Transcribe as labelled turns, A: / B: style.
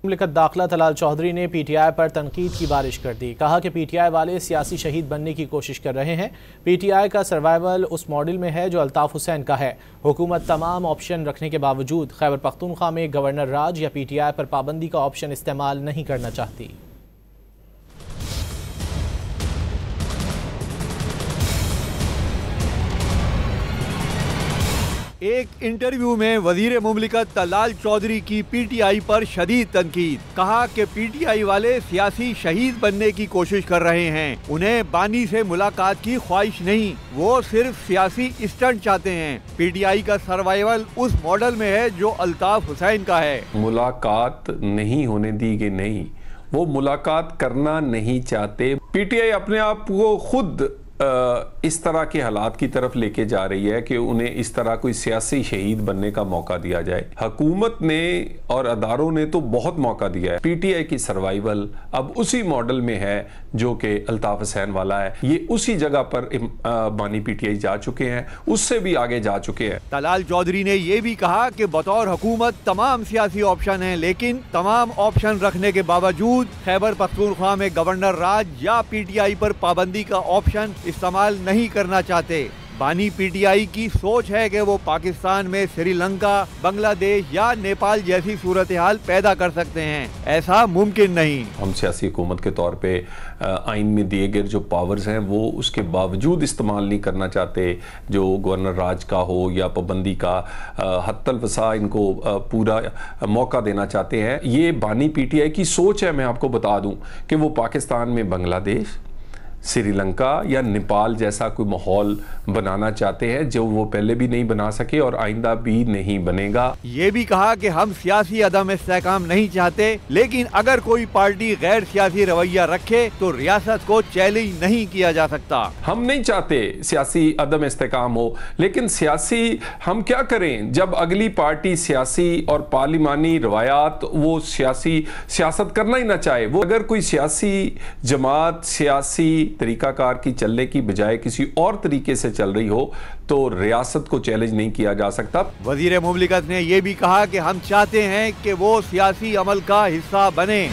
A: मुमलिकत दाखिला तलाल चौधरी ने पीटीआई पर तनकीद की बारिश कर दी। कहा कि पीटीआई वाले सियासी शहीद बनने की कोशिश कर रहे हैं। पीटीआई का सर्वाइवल उस मॉडल में है जो अल्ताफ हुसैन का है। हुकूमत तमाम ऑप्शन रखने के बावजूद खैबर पख्तूनख्वा में गवर्नर राज या पीटीआई पर पाबंदी का ऑप्शन इस्तेमाल नहीं करना चाहती।
B: एक इंटरव्यू में वजीर मुमलिकत तलाल चौधरी की पीटीआई पर शदीद तनकीद। कहा कि पीटीआई वाले सियासी शहीद बनने की कोशिश कर रहे हैं। उन्हें बानी से मुलाकात की ख्वाहिश नहीं, वो सिर्फ सियासी स्टंट चाहते हैं। पीटीआई का सर्वाइवल उस मॉडल में है जो अल्ताफ हुसैन का है।
C: मुलाकात नहीं होने दी कि नहीं, वो मुलाकात करना नहीं चाहते। पीटीआई अपने आप को खुद इस तरह के हालात की तरफ लेके जा रही है कि उन्हें इस तरह कोई सियासी शहीद बनने का मौका दिया जाए। हुकूमत ने और अदारों ने तो बहुत मौका दिया है। पीटीआई की सर्वाइवल अब उसी मॉडल में है जो कि अल्ताफ हुसैन वाला है। ये उसी जगह पर बानी पीटीआई जा चुके हैं, उससे भी आगे जा चुके हैं।
B: तलाल चौधरी ने यह भी कहा कि बतौर हुकूमत तमाम सियासी ऑप्शन हैं, लेकिन तमाम ऑप्शन रखने के बावजूद खैबर पख्तूनख्वा में गवर्नर राज या पीटीआई पर पाबंदी का ऑप्शन इस्तेमाल नहीं करना चाहते। बानी पीटीआई की सोच है कि वो पाकिस्तान में श्रीलंका, बांग्लादेश या नेपाल जैसी सूरत हाल पैदा कर सकते हैं। ऐसा मुमकिन नहीं।
C: हम सियासी हुकूमत के तौर पे आइन में दिए गए जो पावर्स हैं वो उसके बावजूद इस्तेमाल नहीं करना चाहते, जो गवर्नर राज का हो या पाबंदी का, हत्तल वसा इनको पूरा मौका देना चाहते हैं। ये बानी पीटीआई की सोच है। मैं आपको बता दूं कि वो पाकिस्तान में बांग्लादेश, श्रीलंका या नेपाल जैसा कोई माहौल बनाना चाहते हैं जो वो पहले भी नहीं बना सके और आइंदा भी नहीं बनेगा।
B: ये भी कहा कि हम सियासी अदम इस्तेहकाम नहीं चाहते, लेकिन अगर कोई पार्टी गैर सियासी रवैया रखे तो रियासत को चैलेंज नहीं किया जा सकता।
C: हम नहीं चाहते सियासी अदम इस्तेहकाम हो, लेकिन सियासी हम क्या करें जब अगली पार्टी सियासी और पार्लिमानी रवायात वो सियासत करना ही ना चाहे। वो अगर कोई सियासी जमात सियासी तरीकाकार की चलने की बजाय किसी और तरीके से चल रही हो तो रियासत को चैलेंज नहीं किया जा सकता।
B: वजीर मुमलिकत ने यह भी कहा कि हम चाहते हैं कि वो सियासी अमल का हिस्सा बने।